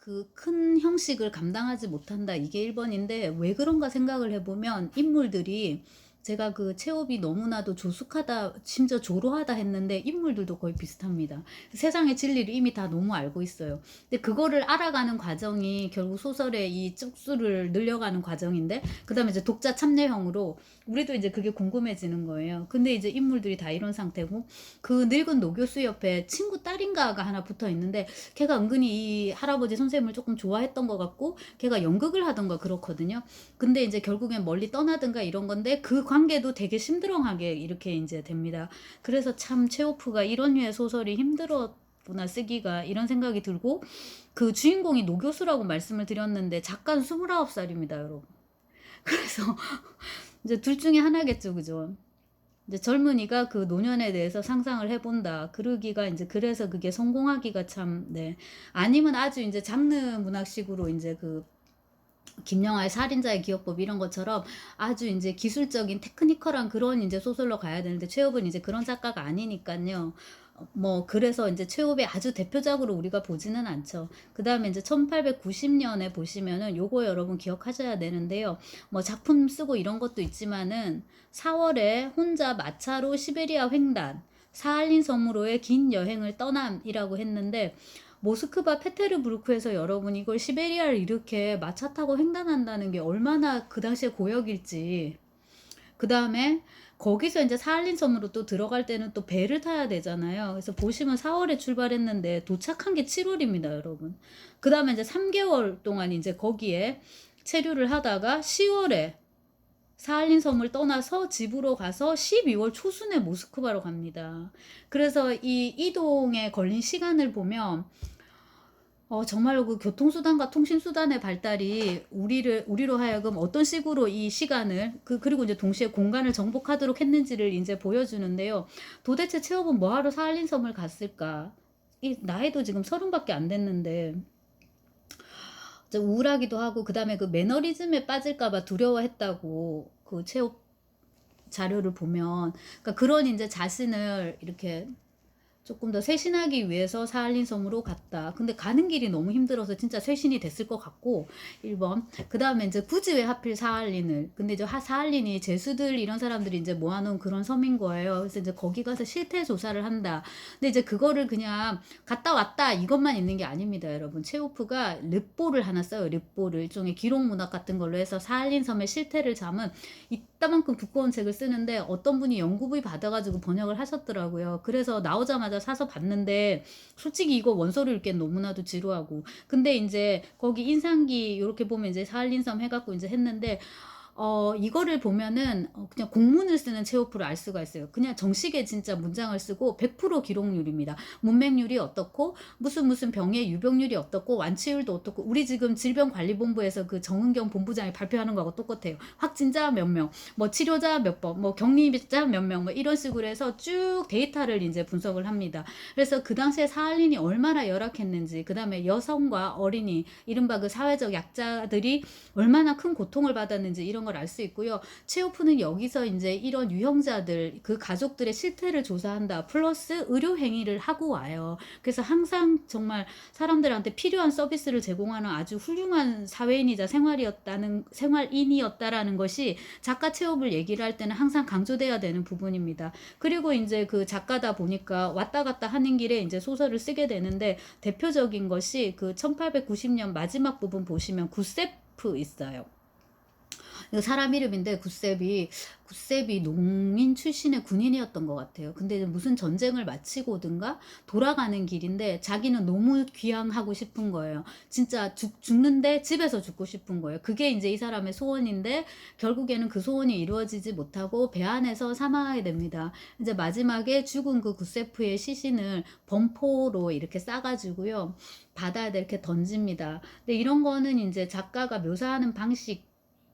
그 큰 형식을 감당하지 못한다. 이게 1 번인데 왜 그런가 생각을 해 보면 인물들이 제가 그 체업이 너무나도 조숙하다 심지어 조로하다 했는데 인물들도 거의 비슷합니다. 세상의 진리를 이미 다 너무 알고 있어요. 근데 그거를 알아가는 과정이 결국 소설의 이 쪽수를 늘려가는 과정인데 그다음에 이제 독자 참여형으로 우리도 이제 그게 궁금해지는 거예요. 근데 이제 인물들이 다 이런 상태고 그 늙은 노교수 옆에 친구 딸인가가 하나 붙어 있는데 걔가 은근히 이 할아버지 선생님을 조금 좋아했던 것 같고 걔가 연극을 하던가 그렇거든요. 근데 이제 결국엔 멀리 떠나든가 이런 건데 그 관계도 되게 심드렁하게 이렇게 이제 됩니다. 그래서 참 체오프가 이런 류의 소설이 힘들었구나 쓰기가 이런 생각이 들고 그 주인공이 노교수라고 말씀을 드렸는데 작가는 29살입니다, 여러분. 그래서 이제 둘 중에 하나겠죠, 그죠? 이제 젊은이가 그 노년에 대해서 상상을 해본다. 그러기가 이제 그래서 그게 성공하기가 참, 네. 아니면 아주 이제 장르 문학식으로 이제 그 김영하의 살인자의 기억법 이런 것처럼 아주 이제 기술적인 테크니컬한 그런 이제 소설로 가야 되는데 최업은 이제 그런 작가가 아니니까요. 뭐 그래서 이제 최업의 아주 대표작으로 우리가 보지는 않죠. 그다음에 이제 1890년에 보시면은 요거 여러분 기억하셔야 되는데요. 뭐 작품 쓰고 이런 것도 있지만은 4월에 혼자 마차로 시베리아 횡단, 사할린 섬으로의 긴 여행을 떠남이라고 했는데 모스크바 페테르부르크에서 여러분 이걸 시베리아를 이렇게 마차 타고 횡단한다는 게 얼마나 그 당시에 고역일지. 그 다음에 거기서 이제 사할린 섬으로 또 들어갈 때는 또 배를 타야 되잖아요. 그래서 보시면 4월에 출발했는데 도착한 게 7월입니다, 여러분. 그 다음에 이제 3개월 동안 이제 거기에 체류를 하다가 10월에 사할린 섬을 떠나서 집으로 가서 12월 초순에 모스크바로 갑니다. 그래서 이 이동에 걸린 시간을 보면 정말로 그 교통수단과 통신수단의 발달이 우리로 하여금 어떤 식으로 이 시간을, 그리고 이제 동시에 공간을 정복하도록 했는지를 이제 보여주는데요. 도대체 체험은 뭐하러 사할린섬을 갔을까? 이 나이도 지금 30밖에 안 됐는데, 우울하기도 하고, 그 다음에 그 매너리즘에 빠질까봐 두려워했다고 그 체업 자료를 보면, 그러니까 그런 이제 자신을 이렇게 조금 더 쇄신하기 위해서 사할린 섬으로 갔다. 근데 가는 길이 너무 힘들어서 진짜 쇄신이 됐을 것 같고 1번. 그 다음에 이제 굳이 왜 하필 사할린을. 근데 이제 사할린이 제수들 이런 사람들이 이제 모아놓은 그런 섬인 거예요. 그래서 이제 거기 가서 실태 조사를 한다. 근데 이제 그거를 그냥 갔다 왔다 이것만 있는 게 아닙니다, 여러분. 체오프가 르보를 하나 써요. 르보를 일종의 기록 문학 같은 걸로 해서 사할린 섬의 실태를 잠은 이따만큼 두꺼운 책을 쓰는데 어떤 분이 연구비 받아가지고 번역을 하셨더라고요. 그래서 나오자마자 사서 봤는데 솔직히 이거 원서를 읽기엔 너무나도 지루하고 근데 이제 거기 인상기 이렇게 보면 이제 사할린섬 해갖고 이제 했는데 이거를 보면은 그냥 공문을 쓰는 체오프를 알 수가 있어요. 그냥 정식의 진짜 문장을 쓰고 100% 기록률입니다. 문맹률이 어떻고 무슨 병의 유병률이 어떻고 완치율도 어떻고 우리 지금 질병관리본부에서 그 정은경 본부장이 발표하는 거하고 똑같아요. 확진자 몇 명, 뭐 치료자 몇 번, 뭐 격리자 몇 명, 뭐 이런 식으로 해서 쭉 데이터를 이제 분석을 합니다. 그래서 그 당시에 사할린이 얼마나 열악했는지, 그 다음에 여성과 어린이, 이른바 그 사회적 약자들이 얼마나 큰 고통을 받았는지 이런 걸 알 수 있고요. 체오프는 여기서 이제 이런 유형자들 그 가족들의 실태를 조사한다. 플러스 의료 행위를 하고 와요. 그래서 항상 정말 사람들한테 필요한 서비스를 제공하는 아주 훌륭한 사회인이자 생활인이었다라는 것이 작가 체오프를 얘기를 할 때는 항상 강조돼야 되는 부분입니다. 그리고 이제 그 작가다 보니까 왔다 갔다 하는 길에 이제 소설을 쓰게 되는데 대표적인 것이 그 1890년 마지막 부분 보시면 구세프 있어요. 사람 이름인데 구셉이 농민 출신의 군인이었던 것 같아요. 근데 무슨 전쟁을 마치고든가 돌아가는 길인데 자기는 너무 귀향하고 싶은 거예요. 진짜 죽는데 집에서 죽고 싶은 거예요. 그게 이제 이 사람의 소원인데 결국에는 그 소원이 이루어지지 못하고 배 안에서 사망하게 됩니다. 이제 마지막에 죽은 그 구세프의 시신을 범포로 이렇게 싸가지고요. 바다에 이렇게 던집니다. 근데 이런 거는 이제 작가가 묘사하는 방식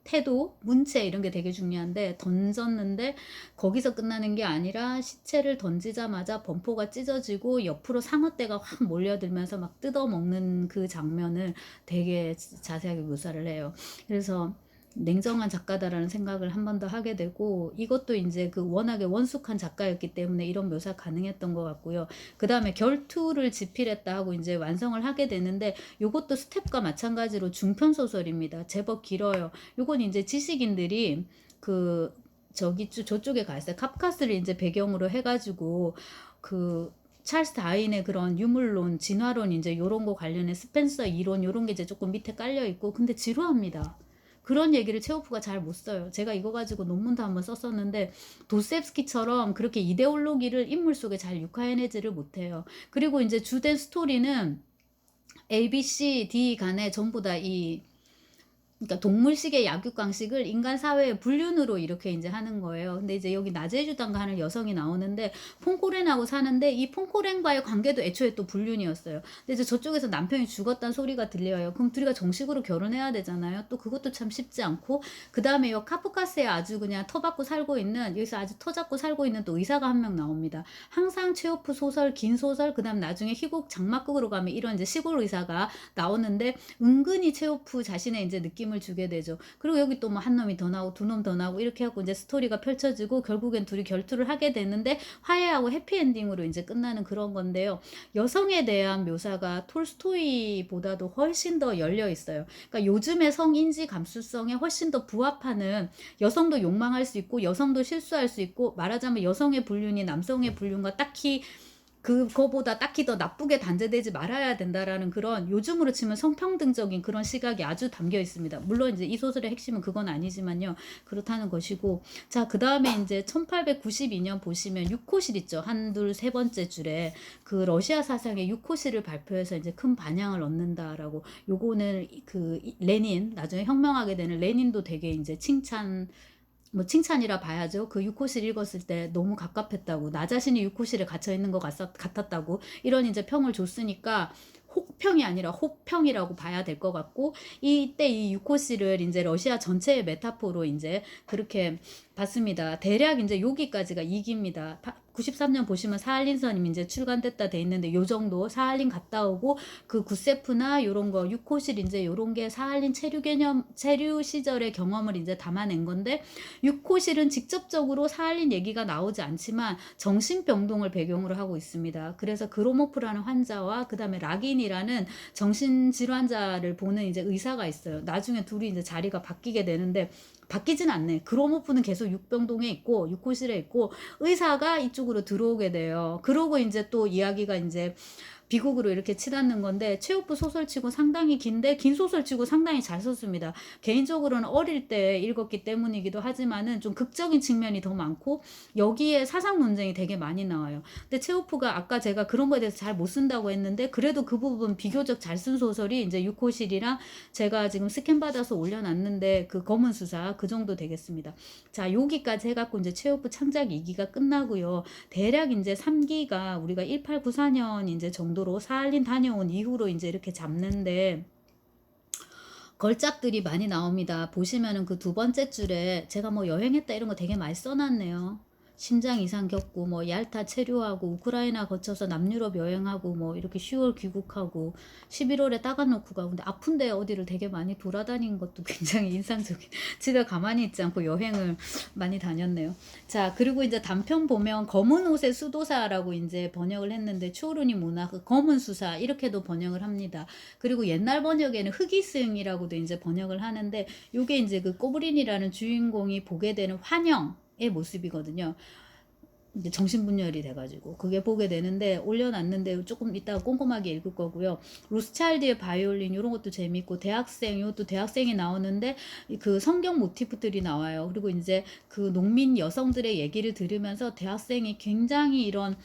태도, 문체 이런 게 되게 중요한데 던졌는데 거기서 끝나는 게 아니라 시체를 던지자마자 범포가 찢어지고 옆으로 상어떼가 확 몰려들면서 막 뜯어먹는 그 장면을 되게 자세하게 묘사를 해요. 그래서 냉정한 작가다라는 생각을 한 번 더 하게 되고, 이것도 이제 그 워낙에 원숙한 작가였기 때문에 이런 묘사 가능했던 것 같고요. 그 다음에 결투를 집필했다 하고 이제 완성을 하게 되는데, 요것도 스텝과 마찬가지로 중편 소설입니다. 제법 길어요. 요건 이제 지식인들이 그 저쪽에 가 있어요. 카프카스를 이제 배경으로 해가지고 그 찰스 다윈의 그런 유물론, 진화론 이제 요런 거 관련해 스펜서 이론 요런 게 이제 조금 밑에 깔려 있고, 근데 지루합니다. 그런 얘기를 체호프가 잘 못 써요. 제가 이거 가지고 논문도 한번 썼었는데, 도스옙스키처럼 그렇게 이데올로기를 인물 속에 잘 육화해내지를 못해요. 그리고 이제 주된 스토리는 A, B, C, D 간에 전부 다이 그러니까 동물식의 약육강식을 인간 사회의 불륜으로 이렇게 이제 하는 거예요. 근데 이제 여기 나제주당가 하는 여성이 나오는데 퐁코렌하고 사는데, 이 퐁코렌과의 관계도 애초에 또 불륜이었어요. 근데 이제 저쪽에서 남편이 죽었다는 소리가 들려요. 그럼 둘이가 정식으로 결혼해야 되잖아요. 또 그것도 참 쉽지 않고, 그 다음에 요 카프카스에 아주 그냥 터받고 살고 있는, 여기서 아주 터잡고 살고 있는 또 의사가 한 명 나옵니다. 항상 체호프 소설, 긴 소설, 그 다음 나중에 희곡 장막극으로 가면 이런 이제 시골 의사가 나오는데, 은근히 체호프 자신의 이제 느낌을 주게 되죠. 그리고 여기 또 뭐 한 놈이 더 나오고 두 놈 더 나오고 이렇게 하고 이제 스토리가 펼쳐지고, 결국엔 둘이 결투를 하게 되는데 화해하고 해피엔딩으로 이제 끝나는 그런 건데요. 여성에 대한 묘사가 톨스토이보다도 훨씬 더 열려 있어요. 그러니까 요즘의 성인지 감수성에 훨씬 더 부합하는, 여성도 욕망할 수 있고 여성도 실수할 수 있고, 말하자면 여성의 불륜이 남성의 불륜과 딱히 그거보다 딱히 더 나쁘게 단죄되지 말아야 된다라는 그런, 요즘으로 치면 성평등적인 그런 시각이 아주 담겨 있습니다. 물론 이제 이 소설의 핵심은 그건 아니지만요. 그렇다는 것이고, 자, 그 다음에 이제 1892년 보시면 유코실 있죠. 한둘 세 번째 줄에 그 러시아 사상의 유코실을 발표해서 이제 큰 반향을 얻는다라고. 요거는 그 레닌, 나중에 혁명하게 되는 레닌도 되게 이제 뭐 칭찬이라 봐야죠. 그 유코실 읽었을 때 너무 갑갑했다고, 나 자신이 유코실에 갇혀 있는 것 같았다고, 이런 이제 평을 줬으니까 혹평이 아니라 혹평이라고 봐야 될 것 같고, 이때 이 유코실을 이제 러시아 전체의 메타포로 이제 그렇게 봤습니다. 대략 이제 여기까지가 2기입니다. 93년 보시면 사할린선이 이제 출간됐다 돼 있는데, 요 정도 사할린 갔다 오고, 그 구세프나 요런 거 유코실 이제 요런 게 사할린 체류 시절의 경험을 이제 담아낸 건데, 유코실은 직접적으로 사할린 얘기가 나오지 않지만 정신병동을 배경으로 하고 있습니다. 그래서 그로모프라는 환자와 그 다음에 락인이라는 정신질환자를 보는 이제 의사가 있어요. 나중에 둘이 이제 자리가 바뀌게 되는데, 바뀌진 않네. 그로모프는 계속 육병동에 있고 육호실에 있고, 의사가 이쪽으로 들어오게 돼요. 그러고 이제 또 이야기가 이제 비극으로 이렇게 치닫는 건데, 체오프 소설치고 상당히 긴데, 긴 소설치고 상당히 잘 썼습니다. 개인적으로는 어릴 때 읽었기 때문이기도 하지만은 좀 극적인 측면이 더 많고, 여기에 사상 논쟁이 되게 많이 나와요. 근데 체오프가 아까 제가 그런 거에 대해서 잘 못 쓴다고 했는데, 그래도 그 부분 비교적 잘 쓴 소설이 이제 유코실이랑, 제가 지금 스캔 받아서 올려놨는데 그 검은 수사, 그 정도 되겠습니다. 자, 여기까지 해갖고 이제 체오프 창작 2기가 끝나고요. 대략 이제 3기가 우리가 1894년 이제 정도로 사할린 다녀온 이후로 이제 이렇게 잡는데, 걸작들이 많이 나옵니다. 보시면은 그 두 번째 줄에 제가 뭐 여행했다 이런 거 되게 많이 써놨네요. 심장 이상 겪고, 뭐 얄타 체류하고, 우크라이나 거쳐서 남유럽 여행하고, 뭐 이렇게 10월 귀국하고 11월에 따가놓고 가고. 근데 아픈데 어디를 되게 많이 돌아다닌 것도 굉장히 인상적인. 집에 가만히 있지 않고 여행을 많이 다녔네요. 자, 그리고 이제 단편 보면 검은 옷의 수도사라고 이제 번역을 했는데, 추오르니 모나크 검은 수사 이렇게도 번역을 합니다. 그리고 옛날 번역에는 흑이승이라고도 이제 번역을 하는데, 요게 이제 그 꼬브린이라는 주인공이 보게 되는 환영의 모습이거든요. 이제 정신분열이 돼가지고 그게 보게 되는데, 올려놨는데 조금 이따가 꼼꼼하게 읽을 거고요. 루스차일드의 바이올린 이런 것도 재밌고, 대학생, 이것도 대학생이 나오는데 그 성경 모티프들이 나와요. 그리고 이제 그 농민 여성들의 얘기를 들으면서 대학생이 굉장히 이런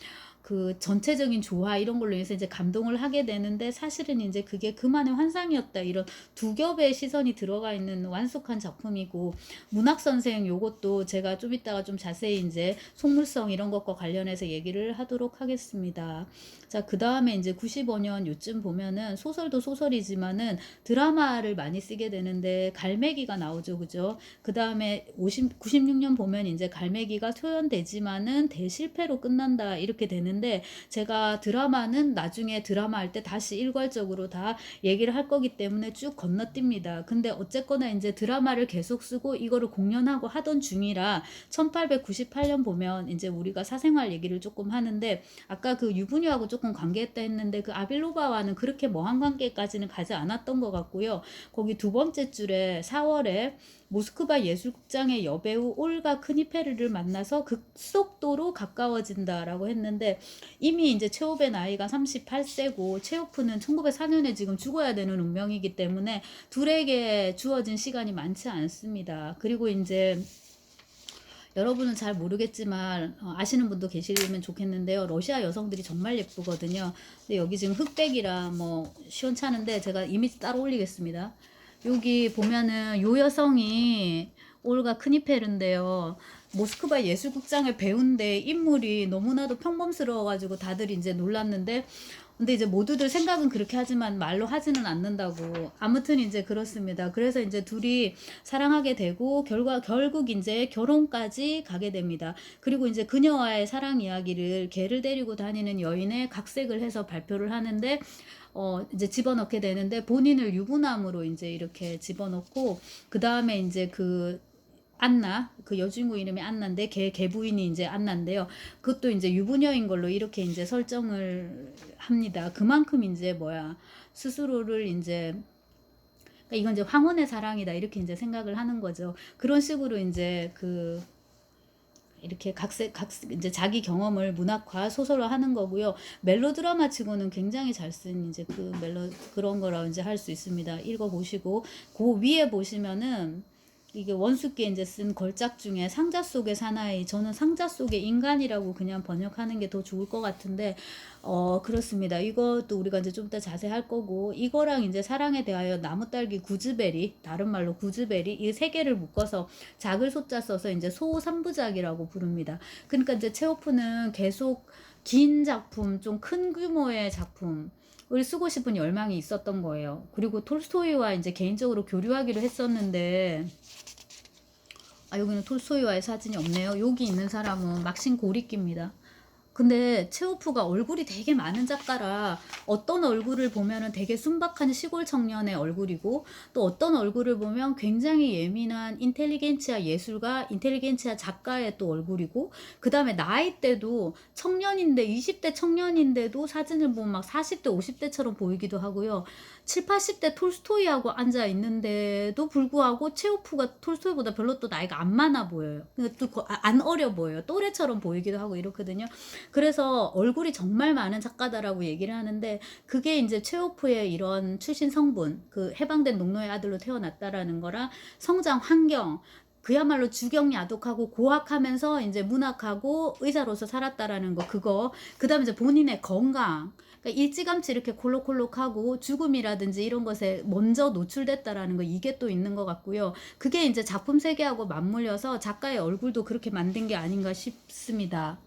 그 전체적인 조화 이런 걸로 인해서 이제 감동을 하게 되는데, 사실은 이제 그게 그만의 환상이었다, 이런 두 겹의 시선이 들어가 있는 완숙한 작품이고, 문학 선생 요것도 제가 좀 이따가 좀 자세히 이제 속물성 이런 것과 관련해서 얘기를 하도록 하겠습니다. 자, 그 다음에 이제 95년 요쯤 보면은 소설도 소설이지만은 드라마를 많이 쓰게 되는데, 갈매기가 나오죠, 그죠? 그 다음에 96년 보면 이제 갈매기가 표현되지만은 대실패로 끝난다 이렇게 되는 있는데, 제가 드라마는 나중에 드라마 할 때 다시 일괄적으로 다 얘기를 할 거기 때문에 쭉 건너뜁니다. 근데 어쨌거나 이제 드라마를 계속 쓰고 이거를 공연하고 하던 중이라 1898년 보면 이제 우리가 사생활 얘기를 조금 하는데, 아까 그 유부녀하고 조금 관계했다 했는데 그 아빌로바와는 그렇게 먼 관계까지는 가지 않았던 것 같고요. 거기 두 번째 줄에 4월에 모스크바 예술극장의 여배우 올가 크니페르를 만나서 급속도로 가까워진다라고 했는데, 이미 이제 체홉의 나이가 38세고 체호프는 1904년에 지금 죽어야 되는 운명이기 때문에 둘에게 주어진 시간이 많지 않습니다. 그리고 이제 여러분은 잘 모르겠지만 아시는 분도 계시면 좋겠는데요. 러시아 여성들이 정말 예쁘거든요. 근데 여기 지금 흑백이라 뭐 시원찮은데 제가 이미지 따로 올리겠습니다. 여기 보면은 요 여성이 올가 크니페르인데요. 모스크바 예술극장을 배운데 인물이 너무나도 평범스러워가지고 다들 이제 놀랐는데, 근데 이제 모두들 생각은 그렇게 하지만 말로 하지는 않는다고. 아무튼 이제 그렇습니다. 그래서 이제 둘이 사랑하게 되고 결국 이제 결혼까지 가게 됩니다. 그리고 이제 그녀와의 사랑 이야기를 개를 데리고 다니는 여인의 각색을 해서 발표를 하는데, 이제 집어넣게 되는데, 본인을 유부남으로 이제 이렇게 집어넣고, 그 다음에 이제 그 안나, 그 여주인공 이름이 안나인데 걔 부인이 이제 안나인데요. 그것도 이제 유부녀인 걸로 이렇게 이제 설정을 합니다. 그만큼 이제 스스로를 이제, 그러니까 이건 이제 황혼의 사랑이다 이렇게 이제 생각을 하는 거죠. 그런 식으로 이제 이렇게 이제 자기 경험을 문학화 소설로 하는 거고요. 멜로드라마 치고는 굉장히 잘 쓴 이제 그런 거라 이제 할 수 있습니다. 읽어보시고, 그 위에 보시면은 이게 원숙께 이제 쓴 걸작 중에 상자 속의 사나이, 저는 상자 속의 인간이라고 그냥 번역하는 게 더 좋을 것 같은데, 그렇습니다. 이것도 우리가 이제 좀 이따 자세히 할 거고, 이거랑 이제 사랑에 대하여 나무딸기 구즈베리, 다른 말로 구즈베리, 이 세 개를 묶어서 작을 소자 써서 이제 소삼부작이라고 부릅니다. 그러니까 이제 체호프는 계속 긴 작품, 좀 큰 규모의 작품, 을 쓰고 싶은 열망이 있었던 거예요. 그리고 톨스토이와 이제 개인적으로 교류하기로 했었는데, 여기는 톨스토이와의 사진이 없네요. 여기 있는 사람은 막신 고리끼입니다. 근데 체호프가 얼굴이 되게 많은 작가라 어떤 얼굴을 보면은 되게 순박한 시골 청년의 얼굴이고, 또 어떤 얼굴을 보면 굉장히 예민한 인텔리겐치아 예술가, 인텔리겐치아 작가의 또 얼굴이고, 그 다음에 나이대도 청년인데 20대 청년인데도 사진을 보면 막 40대 50대처럼 보이기도 하고요. 7, 80대 톨스토이하고 앉아 있는데도 불구하고 체호프가 톨스토이보다 별로 또 나이가 안 많아 보여요. 또 안 어려 보여요. 또래처럼 보이기도 하고 이렇거든요. 그래서 얼굴이 정말 많은 작가다라고 얘기를 하는데, 그게 이제 체호프의 이런 출신 성분, 그 해방된 농노의 아들로 태어났다라는 거랑 성장 환경, 그야말로 주경야독하고 고학하면서 이제 문학하고 의사로서 살았다라는 거, 그거, 그 다음에 이제 본인의 건강, 그러니까 일찌감치 이렇게 콜록콜록하고 죽음이라든지 이런 것에 먼저 노출됐다라는 거, 이게 또 있는 것 같고요. 그게 이제 작품 세계하고 맞물려서 작가의 얼굴도 그렇게 만든 게 아닌가 싶습니다.